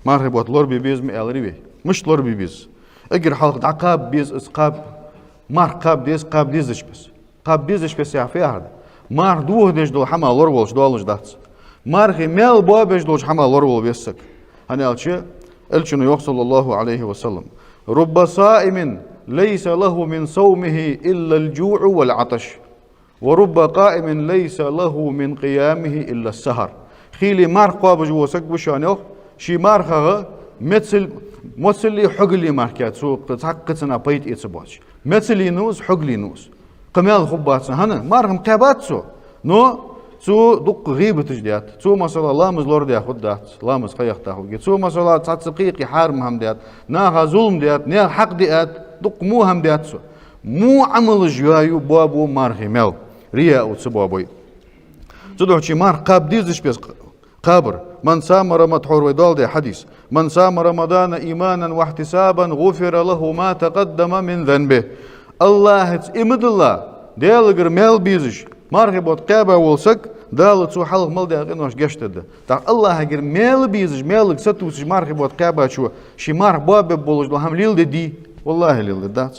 S1: مارهبوت لور بيبيز مالريبي مش لور بيبيز اجر حلقه عقاب بيز اسقاب مار قاب ديزش بس قاب ديزش بس يا في هذا مار دوه دش دو حما لور ولش دولش داتس مارغي ميل بوبش دوش حما لور ول بيسك هني الشي الشنو يوصل صلى الله عليه وسلم رب صائم ليس له من صومه الا الجوع والعطش ورب قائم ليس له من قيامه الا السهر خيلي مار قاب جوسك بشانو شي مارخه مثل حقلي ماركات سوق تحقتنا بيت اتسبوش مثل نوز حقلي نوز قمال خبات هنا مارهم قاباتسو نو سو دق غيبة تجديات سو مثلا لامز لور ديا خد دات لامز خيخ تاخد سو مثلا تاتسقيقي حارم هم ديات ناها ظلم ديات ناها حق ديات دق مو هم ديات سو مو عمل جوايو بابو مارهي ميل رياء وتسبابوي تدعو شي مار قاب ديزش بيس قابر من سام رمضان ويدال دي حديث من سام رمضان إيمانا واحتسابا غفر له ما تقدم من ذنبه الله امد الله ديالغر ميل بيزش مرغبوت قابا ولسك دال تو حلق مال داغنوش گشتد تا الله غير ميل بيزش ميل ستوش مرغبوت قابا شو شي مار باب بولج هم ليل دي والله ليل دات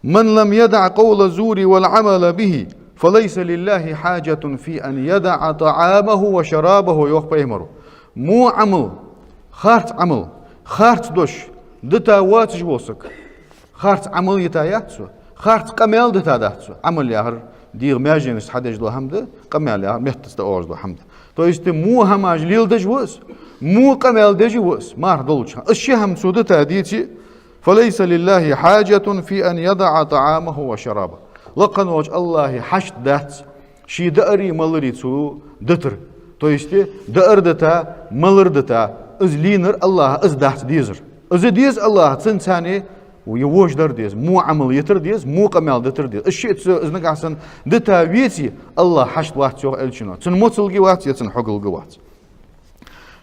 S1: من لم يدع قول الزور والعمل به فليس لله حاجة في أن يدع طعامه وشرابه يوخ بيمرو مو عمل خارت دوش دتا واتش بوسك خارت عمل يتاياتسو خارت قميل دتا داتسو عمل يهر دير ماجنس حدج دو حمد قميل يهر مهتس دو دو حمد تو است مو هماج ليل دج وس مو قميل دج وس مار دولش الشهم سودتا ديتي فليس لله حاجة في أن يدع طعامه وشرابه لقن وجه الله حشد دات شي دأري ملري تو دتر تو است دأر دتا ملر دتا از لينر الله از دات ديزر از ديز الله تنتاني ويوج در ديز مو عمل يتر ديز مو قمال دتر ديز الشيء از نقاسن دتا ويتي الله حشد وقت يوغ الشنو تن موتلغي وقت يتن حقلغي وقت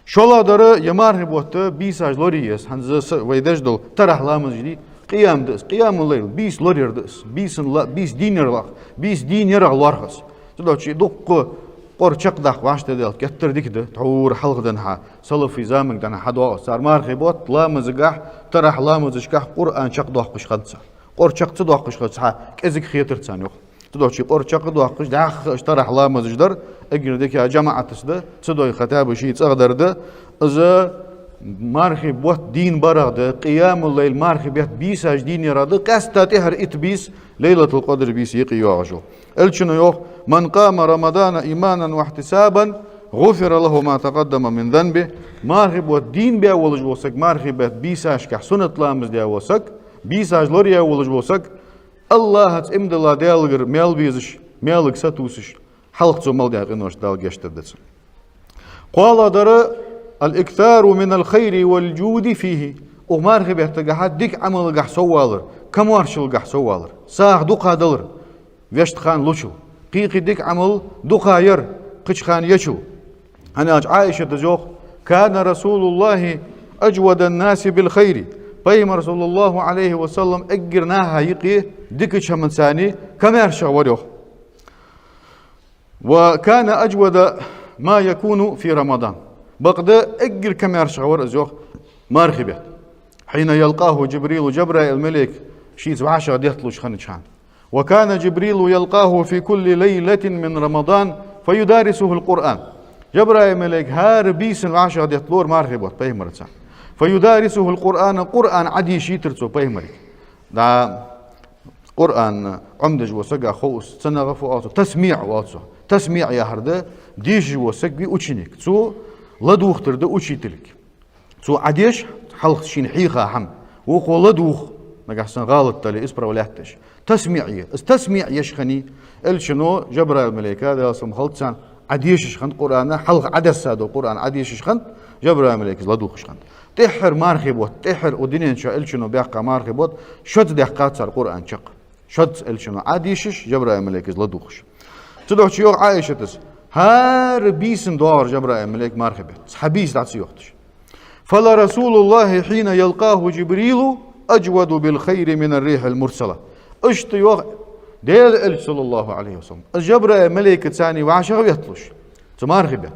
S1: شولا دار يمار بوت بيساج لوريس هنز ويدج دول ترح لامز جدي قيام دس قيام الليل بيس لورير دس بيس دينير لارغس تدوشي دق قرچق داخ واشته دل كتر ديكده تعور حلق دنها صلف في زامك دنا حدوا صار مار بوت لامزغح ترح لامزشكح قران شق دوقش خدسا قرچق تدوقش خدسا كزك خيتر تسان يوخ تدوشي قرچق دوقش داخ اشترح لامزجدر اجردك يا جماعه تسده تدوي خطاب شي تصغدرده از مارخي بوت دين برغده قيام الليل مارخي بيت بيساج دين يراد قستا تهر اتبيس ليلة القدر بيس يقيواجو الشنو يوخ من قام رمضان ايمانا واحتسابا غفر له ما تقدم من ذنبه مارخي بوت دين بيا ولج وسك مارخي بيت بيساج كحسنة لامز ديا وسك بيساج لوريا ولج وسك الله امد الله ديالغر ميل بيزش ميلك ستوسش حلق تو مال ديا غنوش دال گشتدس قال در الإكثار من الخير والجود فيه ومارخي بيحتاج ديك عمل قح سوالر كمارشل قح سوالر ساخ دقا دلر ويشت خان لوشل قيقي ديك عمل دقا ير قش خان يشل أنا عائشة تزوخ كان رسول الله أجود الناس بالخير بيم رسول الله عليه وسلم أجرناها يقي ديك شمن ثاني كمارشل وريوخ وكان أجود ما يكون في رمضان بقدر أجر كم يرشعور أزوخ مارخبة حين يلقاه جبريل جبرائيل الملك شيء 17 ديتلوش خنشان وكان جبريل يلقاه في كل ليلة من رمضان فيدارسه القرآن جبرائيل الملك هار بيس 10 ديتلور مارخبة بيمرتسان فيدارسه القرآن عدي شيترتو بيمرك دا قرآن عمدج وسقى خوص تنغف واتو تسميع واتو تسميع يا هرده ديش وسقى وچينك تو لدوخ ترده وچيتلك تو عديش حلق شين حيخا هم وقو لدوخ نقحسن غالط تلي اسبرا ولاتش تسميعية تسميع يشخني الشنو جبر الملائكة دا سم خلطسان عديش شخن قرآن حلق عدس سادو قرآن عديش شخن جبر الملائكة لدوخ شخن تحر مارخبوت تحر ودينين شا الشنو بيحقا مارخبوت شد دحقات صار قرآن شق شد الشنو عديشش جبر الملائكة لدوخش تدوح شيوخ عائشة تس هار بيسن دوار جبر الملائكة مارخبت حبيس دعت سيوختش فلا رسول الله حين يلقاه جبريل أجود بالخير من الريح المرسلة اشتيوخ ديل صلى الله عليه وسلم الجبر ملائكة ثاني وعشر يطلش تمارخبت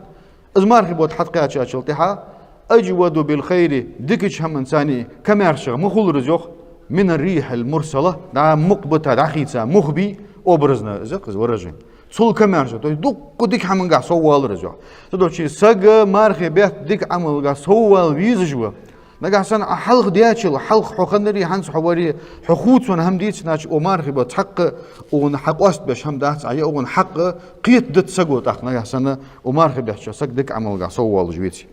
S1: از مارخبت حتى شلتها أجود بالخير دكش هم ثاني كمارشة مخول رزوخ من الريح المرسلة دا مقبتها دخيتها مخبي أبرزنا زق ورجين سول كمارشة تو دك ديك هم قاع سوال رزوخ تدو شيء سج مارخبت ديك عمل قاع سوال ويزجوا نقعسن حلق دياتشل حلق حقنري هنس حواري حقوت ون هم ديتش ناش ومارخبت حق ونحق وست باش هم دات عيا ونحق قيت دت سجوت أخ نقعسن ومارخبت شو سج ديك عمل قاع سوال جويتي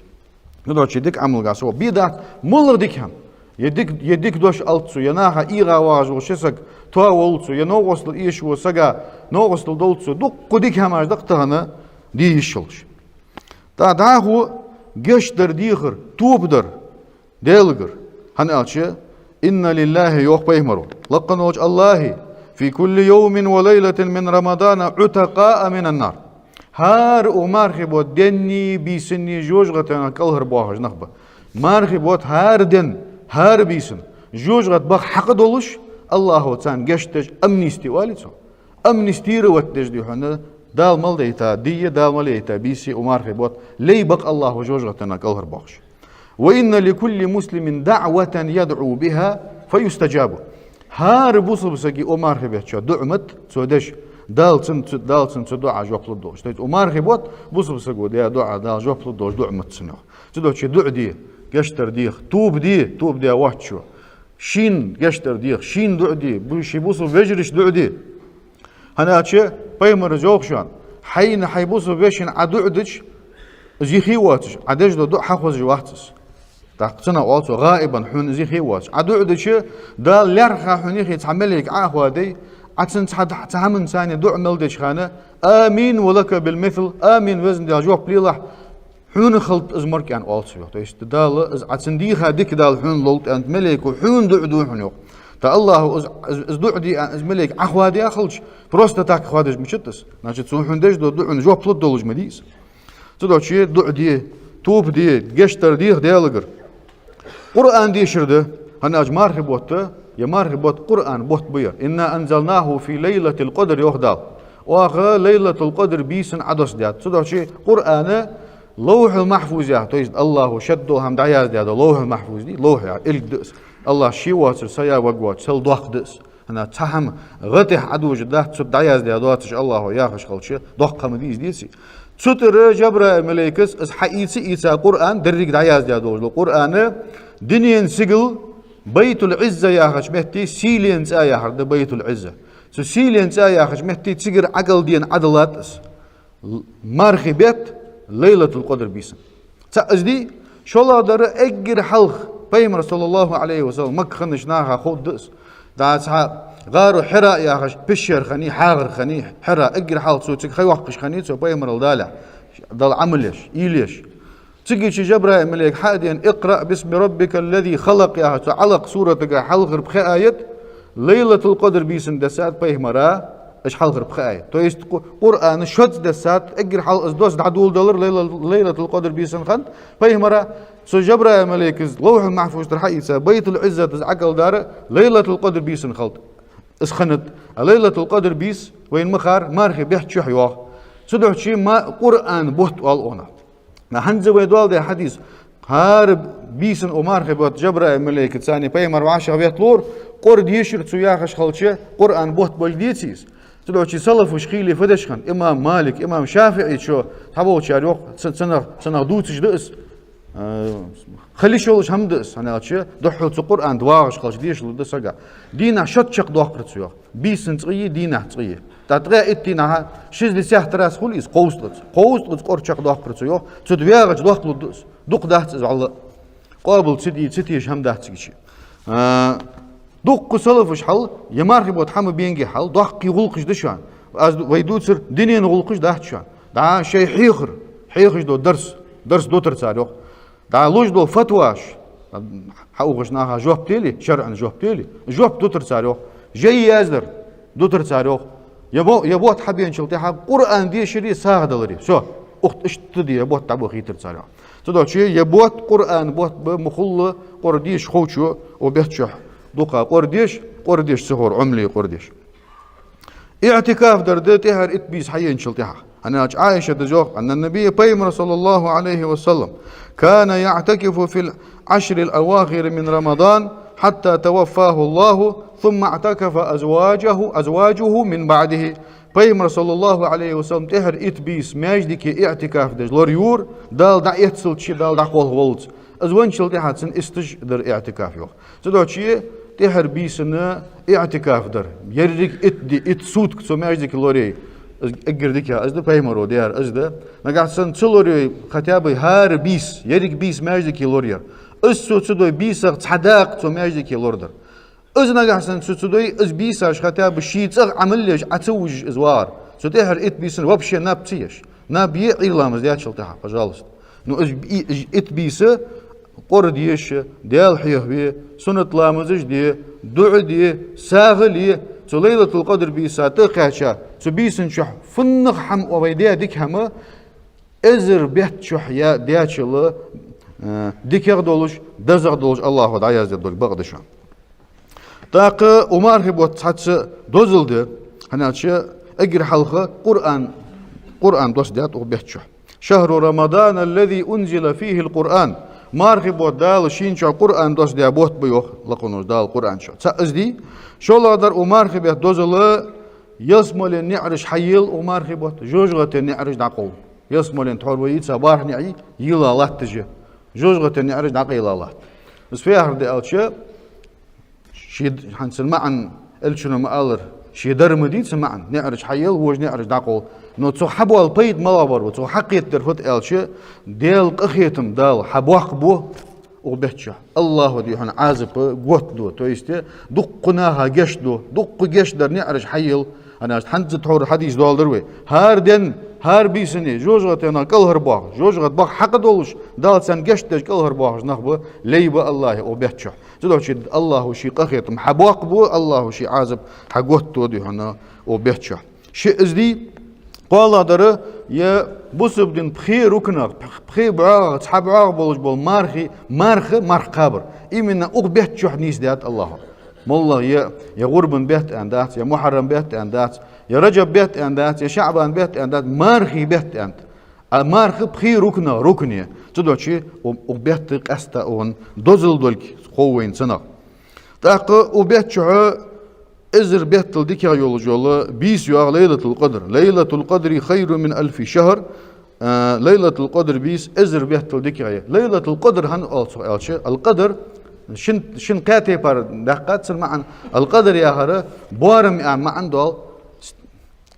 S1: ندوش يديك عمل قاسو بيدات مولر ديكهم يديك دوش ألتسو يناها إيغا واجو شسك توا ولتسو ينوغسل إيشو سجا نوغسل دولتسو دوك ديكهم أج دقتهنا دي يشلش دا هو جشدر ديخر توبدر ديلغر هنألش إن لله يوخ بيهمرو لقنوج الله في كل يوم وليلة من رمضان عتقاء من النار هار مارخبوت دني بيسني جوجغتنا كلهر بواهج نخبه مارخبوت هار دن هار بيسن جوجغت بخ حق دولش الله تان جشتج امنيستي واليتو امنيستي روتج دي هنا دال مال ديتا دي دال مال ديتا بيسي ومارخبوت لي بق الله جوجغتنا كلهر بواهج وإن لكل مسلم دعوة يدعو بها فيستجاب هار بوصبسكي ومارخبوت دعمت سودش دالتن تدعى جوبل الدوش تيت ومارخبوت بوصبسكو دي دعاء دال جوبل الدوش دعمت سنو تدوش دع دي قشتر ديخ توب دي واتشو شين قشتر ديخ شين دع دي بوشي بوصب بيجرش دع دي هنا اتشي بيمر جوبشان حين حيبوصب بيشن عدعدش زيخي واتش عدج دع حخوز جواتس تاقتنا واتو غائبا حون زيخي واتش عدعدش دال لرخا حونيخي تعملك عاهوا دي عشان تعمل ثاني دع ملدش خانة آمين ولك بالمثل آمين وزن دي جواب ليلح حون خلط ازمرك عن والسيو تيست دال عشان دي خادك دال حون لولت أنت ملك وحون دع حنيو تا الله از دع دي از ملك أخوادي أخلش بروست تاك أخوادش مشتس ناجت سون حون دش دع جواب لط دولج مديس تدع شيء دع دي توب دي جشتر دي ديالجر قرآن دي شرده هنا أجمار خبوته يمارخبوت قرآن بوت بير إنا أنزلناه في ليلة القدر يهدال وآخر ليلة القدر بيسن عدس ديات صدق شيء قرآن لوح المحفوظ يا تويز الله شدو هم دعياز ديات لوح المحفوظ دي لوح يا الدس الله شي واتر سيا وقوات سل دوخ دس أنا تهم غتح عدو جده تصد دعياز ديات واتش الله ياخش خلشي دوخ قمديز ديسي ستر جبر ملائكس اس حقيقي إيسا قرآن دريك دعياز ديات القرآن دنيا سجل بيت العزة يا خش مهتي سيلينز يا حرد بيت العزة سو سيلينز يا خش مهتي تسجر عقل دين عدلات مارخبت ليلة القدر بيسن تأجدي شو الله در أجر حلق بيمر صلى الله عليه وسلم مكخنش ناها خود دس دا غارو حراء يا خش بشر خني حاغر خني حراء أجر حلق سو تك خي وقش خني سو بيمر الدالع دال عملش إيليش تجي جبرائيل ملك حاديا اقرأ باسم ربك الذي خلق يا تعلق سورة حلق بخي آية ليلة القدر بيسن دسات بيهمرا ايش حلق بخي آية تو يست قرآن شد دسات اقر حلق ازدوس دعدول دولار ليلة القدر بيسن خند بيهمرا سو جبرائيل ملك لوح المحفوظ ترحيسا بيت العزة تزعقل دار ليلة القدر بيسن خلط اسخنت ليلة القدر بيس وين مخار مارخي بيحت شو حيوه سدح شي ما قرآن بوت والأونات ما هنزو يدوال ده حديث هارب بيسن أمار خبات جبرائيل ملائكة ثاني بيمر وعشا بيت لور قرد يشر تسوياخش خلشة قرآن بوت بلديتيس تدعو شي سلف وشخيلي فدشخن إمام مالك إمام شافعي شو تحبو شاريوخ سنة دوتش دقس خلي شولش همدس أنا أشياء دحول القرآن دواعش خلش ديش لده سجع دينا شت شق دوح برتسوه بيسن تغيي دينا تغيي تتغى إتينها شيز لسيح تراس خليس قوسلت قر شق دوح برتسوه تدوياغش دوح لدس دوق دهت على قابل تديش هم دهت تجيش دوق سلفش حل يمارك بود حم بينجي حل دوح قيغلقش دشان از ويدوتر دنيا نغلقش دهت شان دا شيء حيخش دو درس دوتر تاريخ دا لوج دو فتواش حقوقش ناها جواب تيلي شرعا جواب تيلي جواب دوتر تاريخ جاي يازدر دوتر تاريخ يبو تحبين شلتي حب قرآن دي شري ساغدلري شو اخت اشتدي يبو تعبو خيتر تاريخ تدو شي يبو قرآن بوت بمخل قرديش خوشو وبيتشو دوقا قرديش سهور عملي قرديش اعتكاف دردت هر اتبيس حيين شلتيها أنا عائشة تجوق أن النبي بيمر صلى الله عليه وسلم كان يعتكف في العشر الأواخر من رمضان حتى توفاه الله ثم اعتكف أزواجه من بعده بيمر صلى الله عليه وسلم تهر اتبيس ماجدك اعتكاف دج لوريور دال دا يتصل شي دال دا قول ولد أزوان شلتيها تسن استج در اعتكاف يوخ تدو شي تهر بيسنا اعتكاف در يريك اتسود كسو ماجدك لوري اجردك يا ازد بيمرو ديار ازد نقعد سن تلوري خطابي هار بيس يريك بيس ماجدك لورير اسو تسدوي بيس تصداق تو ماجدك لوردر از نقعد سن تسدوي از بيساش خطاب شيت عملش اتوج ازوار سو تهر ات بيسن وبشي نابتيش نابي ايلامز ديات شلتها пожалуйста ну از ات بيس قرديش ديال حيوي سنة لامزش دي دعو دي ساغلي ليلة القدر بيسا تقاشا تبيسن شح فنخ حم وبيديا ديك هما ازر بيت شح يا دياتشل ديك يغدولش دزغ دولش الله ودع يازد دول بغدشان تاق عمر هبو تحتس دوزلد هناتش اجر حلقة قرآن دوس ديات وبيت شح شهر رمضان الذي انزل فيه القرآن مارخبو دال شينشا قرآن دوس ديا بوت بيوخ لقونوش دال قرآن شو تأزدي شو لادر ومارخبو دوزل يسمولين نعرش حيل ومارخبو جوجغة نعرش داقول يسمولين تحرويت صباح نعي يلا الله تجي جوجغة نعرش داقيل الله بس في آخر دي ألشا شيد حنسمع عن الشنو مقالر شي درمدي سمعن نعرج حيل وج نعرج داقول نو تو حبو البيت ملابر وتو حقيت درفت الشي ديل قخيتم دال حبوق بو وبهتش الله دي هن عازب قوت دو تو يست دقناها جشدو دق جش در نعرج حيل انا حنز تحور حديث دول دروي هار بيسني جوجغتنا كلهر باغ جوجغت باغ حق دولش دال سن جشتج كلهر باغ نخبو ليبا الله وبهتش تدوش الله شي قخيتم حبوق بو الله شي عازب حقوت دو دي هنا وبهتش شي ازدي قال دره يا بوسب دين بخي ركنا بخي بعاغ تحب عاغ بولج بول مارخ قابر إمنا أقبهت شح نيس دات الله والله يا غربن بهت أندات يا محرم بهت أندات يا رجب بهت أندات يا شعبان بهت أندات مارخي بهت أنت مارخ بخي ركنية تدوشي أقبهت قستا أون دوزل دولك قوين سنة تاق أقبهت شح إزر بيت الدكيا يولجولا بيس يوغ ليلة القدر خير من 1000 شهر ليلة القدر بيس إزر بيت الدكيا ليلة القدر هن القدر شن قاتي بار دقات سمعن القدر يا هره بارم يعني ما عنده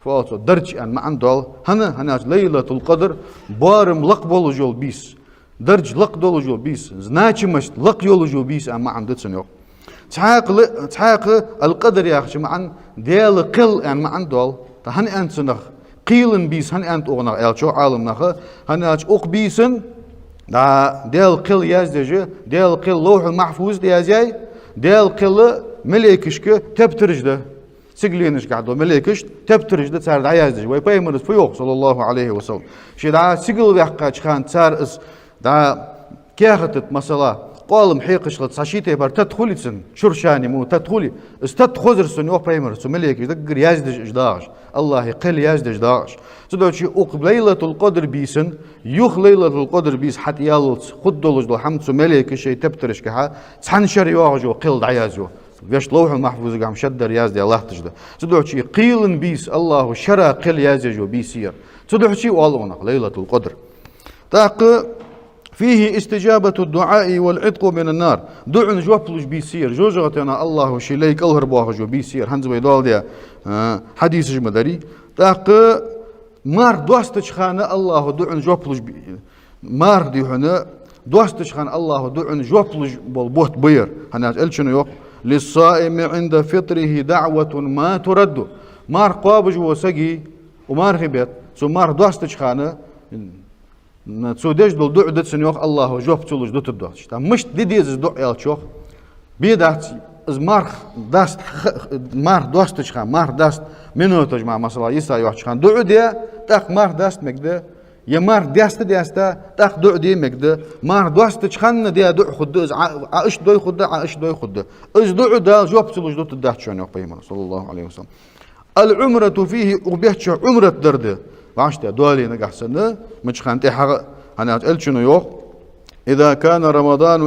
S1: فوتو درج يعني ما عنده هنا ليلة القدر بارم لقبول جول بيس درج لقدول جول بيس значи مش لق يول جول بيس ما عنده تسنيو تحاق القدر يا أخي معن ديال قل يعني معن دول هن أنت نخ قيلن بيس هن أنت أغنى الشو عالم نخ هن أق بيسن دا ديال قل يازدج ديال قل لوح المحفوظ ديازاي ديال قل ملائكشك تبترج ده سجلينش قاعدو ملائكش تبترج ده صار دعيازدج وي بيمرس فيوق صلى الله عليه وسلم شي دا سجل بيحقا خان صار اس دا كياخت مسألة قالم حيقش لتصاشيته بار تدخليتن شرشاني مو تدخلي استدخزرسن يو بايمرس ملك يدقر يازدج اجداش الله يقل يازدج داش تدوشي اق ليلة القدر بيسن يخ ليلة القدر بيس حتى يالت خدولج دو حمد ملك شي تبترش كها تحنشر يواجو قل دعيازو باش لوح المحفوظ قام شدر يازدي الله تجده تدوشي قيلن بيس الله شرا قل يازدجو بيسير تدوشي والله ليلة القدر تاق فيه استجابة الدعاء والعتق من النار. دعن جوبلج بيسير جوجتنا الله شيليك الهر باخجو بيسير هنز بيدال ديا حديث جمدري تاق مار دوستش خانه الله دعن جوبلج مار دي هنا دوستش خان الله دعن جوبلج بوت بير هنا الشنو يوق للصائم عند فطره دعوة ما ترد مار قابج وسقي ومار خبيت سو مار دوستش خانه نتسودش دول دع دتسن يوق الله جوب تولج دوت الدوش تا مش ديز دع يالشوخ بيدات از مار داست مار دوستش خان مار داست منو تجمع مثلا يسا يوخ خان دع دي تاخ مار داست مكده يا مار داست داستا تاخ دع دي مكده مار دوستش خان دي دع خد از عاش دوي خد عاش دوي خد از دع دا جوب تولج دوت الدهش شنو بيمن صلى الله عليه وسلم العمرة فيه وبيحش عمرة درده وعشت دولي نجحسنا مش خانتي حق أنا أقول شنو يوخ إذا كان رمضان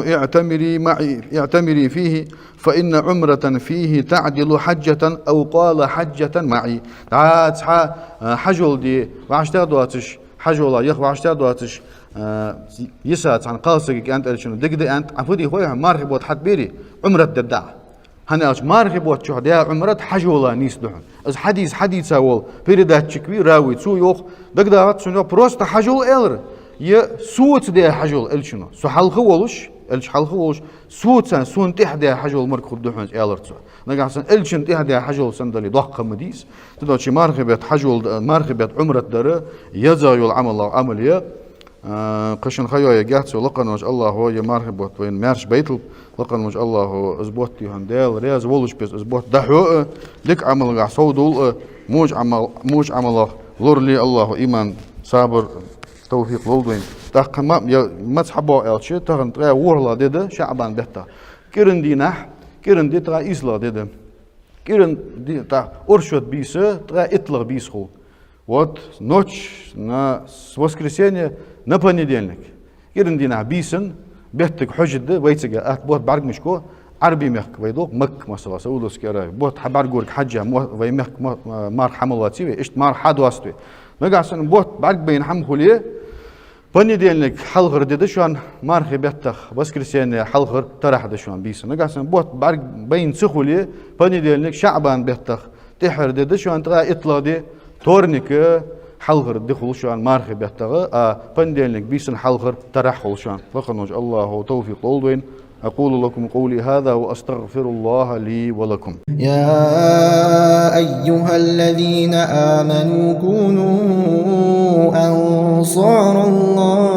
S1: اعتمري فيه فإن عمرة فيه تعدل حجة أو قال حجة معي تعال حجول دي وعشت دواتش حجول يخ وعشت دواتش يسات عن قاصك أنت قال شنو دقدي أنت عفودي خويا مارخي بوت حد بيري عمرة ددع هنا أش مارخي بوت شو ديا عمرة حجولا نيس دهن از حديث أول بيردات شكوي راوي سو يوخ دقدات شنو بروست حجول إلر يه سوت ديا حجول إلشنو سو حلخ ولش إلش حلخ ولش سون تح ديا حجول مرك خد دهن إلر سو نقع سن إلشن تح ديا حجول سندلي ضخ مديس تدو شي مارخي بيت حجول مارخي بيت عمرة دره يزايل عمل الله عمليه قشن خيوية جاتس ولقن وج الله هو يمارح بوت وين مارش بيتل لقن وج الله هو أزبوت يهندل رياز ولش بس أزبوت دحوء لك عمل قاع صودول موج عمل لورلي الله إيمان صابر توفيق لولدوين تاق ما تحبوا ألشة تغن تغير ورلا ديده شعبان بيتا كيرن دي نح كيرن دي تغير إسلا ديده كيرن دي تا أرشد بيسه تغير إطلق بيسخو вот ночь на воскресенье на понедельник. Ирндина бисен, беттик хожидde, вейцега ат бот баргмишко, عربي مخك ويدوق مك مثلا سؤولوس كراي بوت حبار جورك حجة وي مخك مار حملاتي وإشت مار حد واستوي نقعسن بوت بعد بين حم خليه بني دينك حلغر دشوان مار خبيتخ воскресенье حلغر ترح دشوان بيس نقعسن بوت بعد بين سخليه بني دينك شعبان بيتخ تحر دشوان ترى إطلا دي تورنيك حلغر دخول شوان مارخ بيتغى بندلنك بيسن حلغر ترحل شوان لقنوج الله توفيق لولدوين أقول لكم قولي هذا وأستغفر الله لي ولكم.
S2: يا أيها الذين آمنوا كونوا أنصار الله